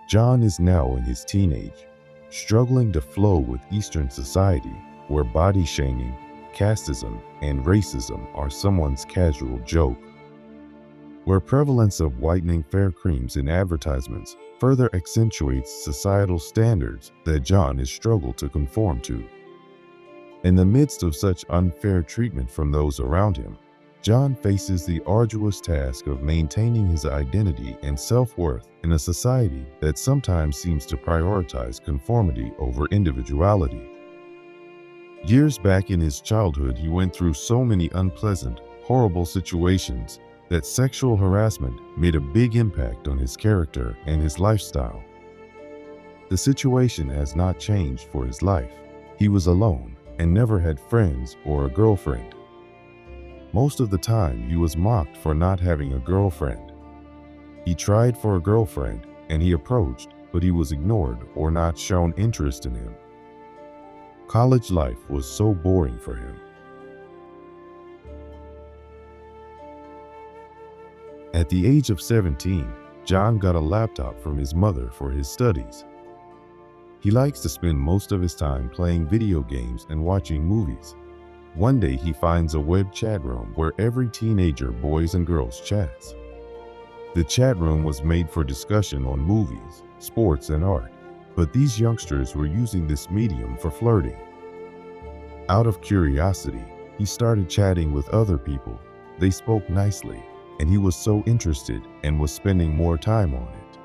John is now in his teenage, struggling to flow with Eastern society, where body shaming, casteism, and racism are someone's casual joke. Where prevalence of whitening fair creams in advertisements further accentuates societal standards that John has struggled to conform to. In the midst of such unfair treatment from those around him, John faces the arduous task of maintaining his identity and self-worth in a society that sometimes seems to prioritize conformity over individuality. Years back in his childhood, he went through so many unpleasant, horrible situations that sexual harassment made a big impact on his character and his lifestyle. The situation has not changed for his life. He was alone and never had friends or a girlfriend. Most of the time, he was mocked for not having a girlfriend. He tried for a girlfriend and he approached, but he was ignored or not shown interest in him. College life was so boring for him. At the age of 17, John got a laptop from his mother for his studies. He likes to spend most of his time playing video games and watching movies. One day he finds a web chat room where every teenager, boys and girls, chats. The chat room was made for discussion on movies, sports, and art, but these youngsters were using this medium for flirting. Out of curiosity, he started chatting with other people. They spoke nicely, and he was so interested and was spending more time on it.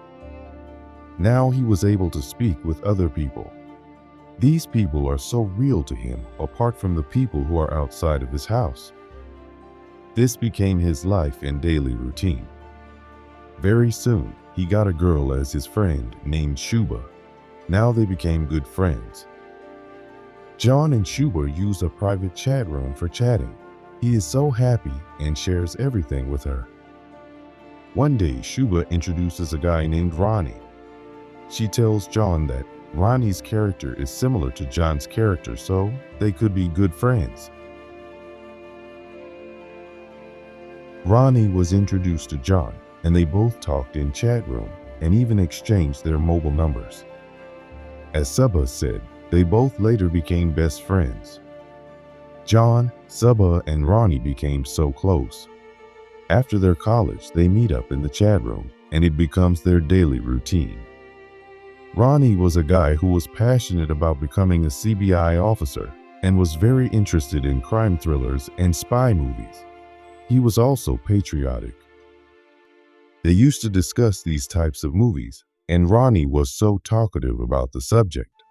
Now he was able to speak with other people. These people are so real to him, apart from the people who are outside of his house. This became his life and daily routine. Very soon, he got a girl as his friend named Shuba. Now they became good friends. John and Shuba use a private chat room for chatting. He is so happy and shares everything with her. One day, Shuba introduces a guy named Ronny. She tells John that Ronny's character is similar to John's character, so they could be good friends. Ronny was introduced to John, and they both talked in chat room and even exchanged their mobile numbers. As Subba said, they both later became best friends. John, Subba, and Ronny became so close. After their college, they meet up in the chat room, and it becomes their daily routine. Ronny was a guy who was passionate about becoming a CBI officer and was very interested in crime thrillers and spy movies. He was also patriotic. They used to discuss these types of movies, and Ronny was so talkative about the subject.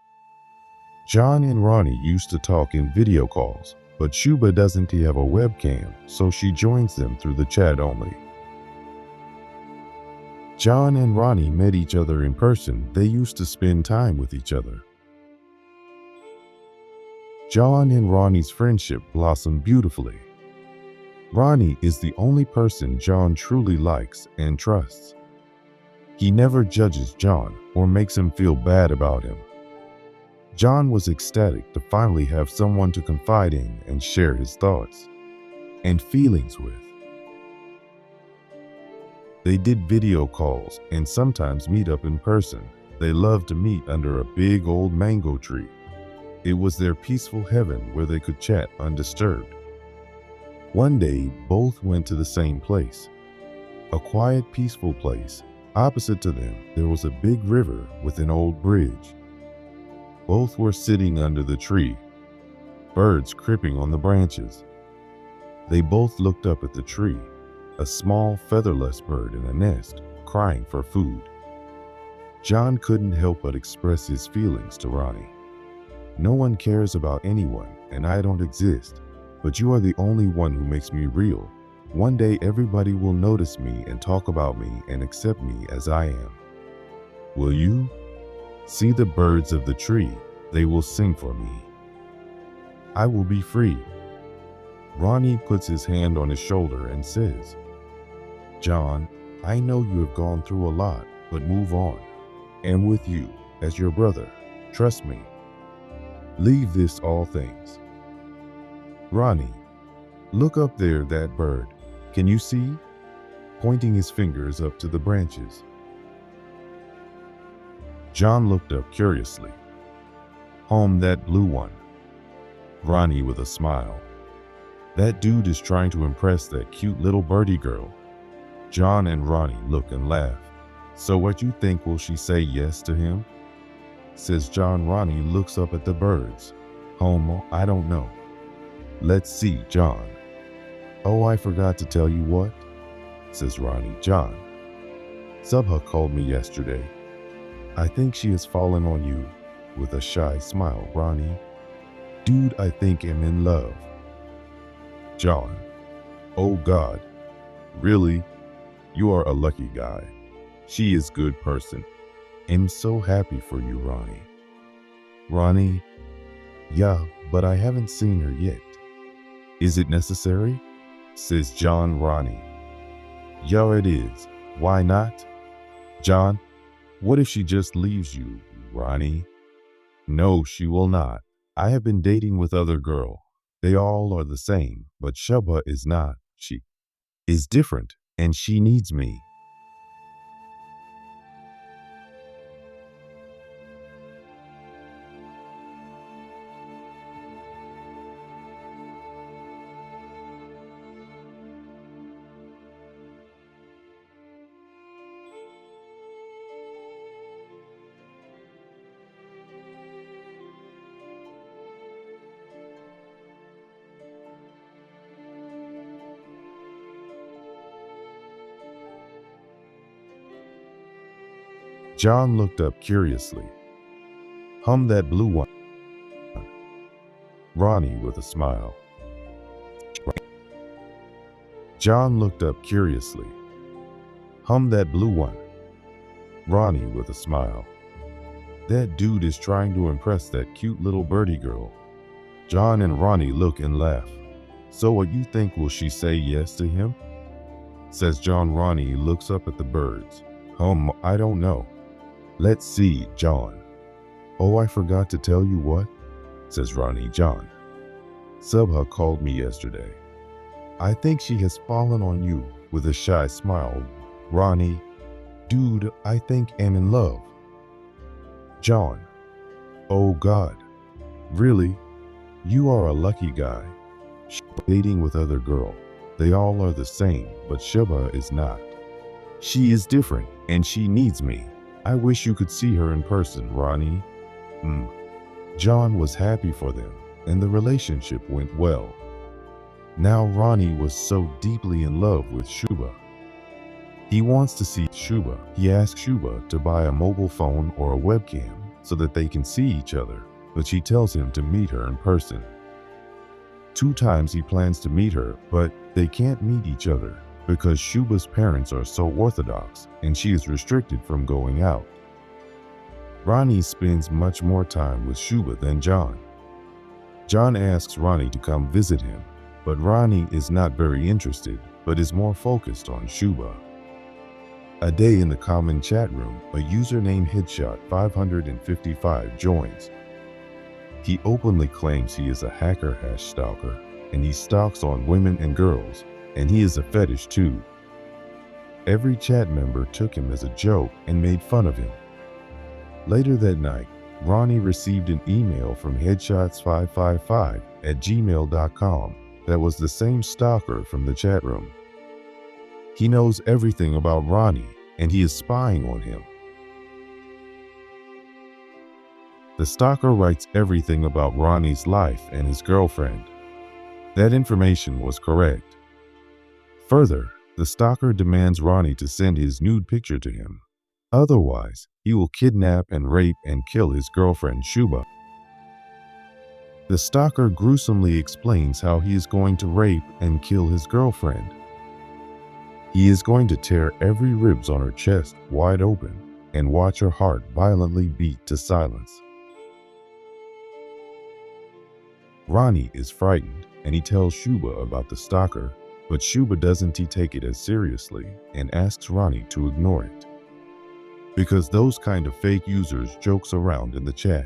John and Ronny used to talk in video calls, but Shuba doesn't have a webcam, so she joins them through the chat only. John and Ronny met each other in person. They used to spend time with each other. John and Ronny's friendship blossomed beautifully. Ronny is the only person John truly likes and trusts. He never judges John or makes him feel bad about him. John was ecstatic to finally have someone to confide in and share his thoughts and feelings with. They did video calls and sometimes meet up in person. They loved to meet under a big old mango tree. It was their peaceful heaven where they could chat undisturbed. One day, both went to the same place, a quiet, peaceful place. Opposite to them, there was a big river with an old bridge. Both were sitting under the tree, birds creeping on the branches. They both looked up at the tree, a small featherless bird in a nest, crying for food. John couldn't help but express his feelings to Ronny. No one cares about anyone, and I don't exist, but you are the only one who makes me real. One day everybody will notice me and talk about me and accept me as I am. Will you? See the birds of the tree, they will sing for me. I will be free. Ronny puts his hand on his shoulder and says, John, I know you have gone through a lot, but move on. And with you, as your brother, trust me. Leave this all things. Ronny, look up there, that bird. Can you see? Pointing his fingers up to the branches. John looked up curiously. Home, that blue one. Ronny with a smile. That dude is trying to impress that cute little birdie girl. John and Ronny look and laugh. So what you think, will she say yes to him? Says John. Ronny looks up at the birds. Homo, I don't know. Let's see, John. Oh, I forgot to tell you what, says Ronny. John, Subha called me yesterday. I think she has fallen on you. With a shy smile, Ronny. Dude, I think I'm in love. John, oh God, really? You are a lucky guy. She is good person. I'm so happy for you, Ronny. Ronny, yeah, but I haven't seen her yet. Is it necessary? Says John. Ronny, yeah, it is. Why not? John, what if she just leaves you, Ronny? No, she will not. I have been dating with other girl. They all are the same, but Shubha is not. She is different, and she needs me. John looked up curiously. Hum, that blue one. Ronny with a smile. John looked up curiously. Hum, that blue one. Ronny with a smile. That dude is trying to impress that cute little birdie girl. John and Ronny look and laugh. So what you think, will she say yes to him? Says John. Ronny looks up at the birds. I don't know. Let's see, John. Oh, I forgot to tell you what, says Ronny. John, Subha called me yesterday. I think she has fallen on you. With a shy smile, Ronny, dude, I think I'm in love. John, oh God, really? You are a lucky guy. Dating with other girl. They all are the same, but Shubha is not. She is different, and she needs me. I wish you could see her in person, Ronny. John was happy for them, and the relationship went well. Now Ronny was so deeply in love with Shubha. He wants to see Shubha. He asks Shubha to buy a mobile phone or a webcam so that they can see each other, but she tells him to meet her in person. 2 times he plans to meet her, but they can't meet each other because Shubha's parents are so orthodox and she is restricted from going out. Ronny spends much more time with Shubha than John. John asks Ronny to come visit him, but Ronny is not very interested, but is more focused on Shubha. A day in the common chat room, a user named Headshot555 joins. He openly claims he is a hacker /stalker, and he stalks on women and girls, and he is a fetish too. Every chat member took him as a joke and made fun of him. Later that night, Ronny received an email from headshots555@gmail.com that was the same stalker from the chat room. He knows everything about Ronny, and he is spying on him. The stalker writes everything about Ronny's life and his girlfriend. That information was correct. Further, the stalker demands Ronny to send his nude picture to him. Otherwise, he will kidnap and rape and kill his girlfriend Shubha. The stalker gruesomely explains how he is going to rape and kill his girlfriend. He is going to tear every ribs on her chest wide open and watch her heart violently beat to silence. Ronny is frightened and he tells Shubha about the stalker, but Shubha doesn't take it as seriously and asks Ronny to ignore it, because those kind of fake users jokes around in the chat.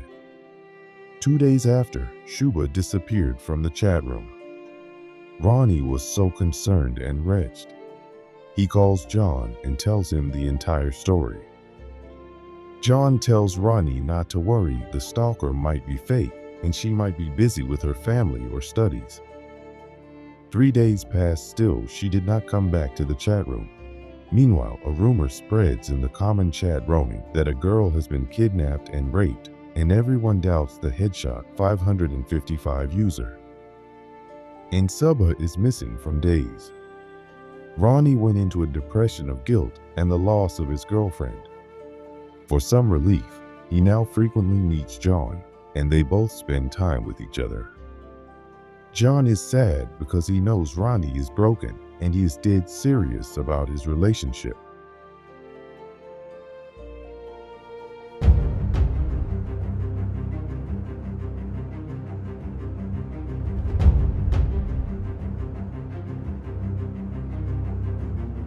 2 days after, Shubha disappeared from the chat room. Ronny was so concerned and wretched. He calls John and tells him the entire story. John tells Ronny not to worry, the stalker might be fake and she might be busy with her family or studies. 3 days pass, still she did not come back to the chat room. Meanwhile, a rumor spreads in the common chat roaming that a girl has been kidnapped and raped, and everyone doubts the Headshot 555 user. And Subha is missing from days. Ronny went into a depression of guilt and the loss of his girlfriend. For some relief, he now frequently meets John, and they both spend time with each other. John is sad because he knows Ronny is broken and he is dead serious about his relationship.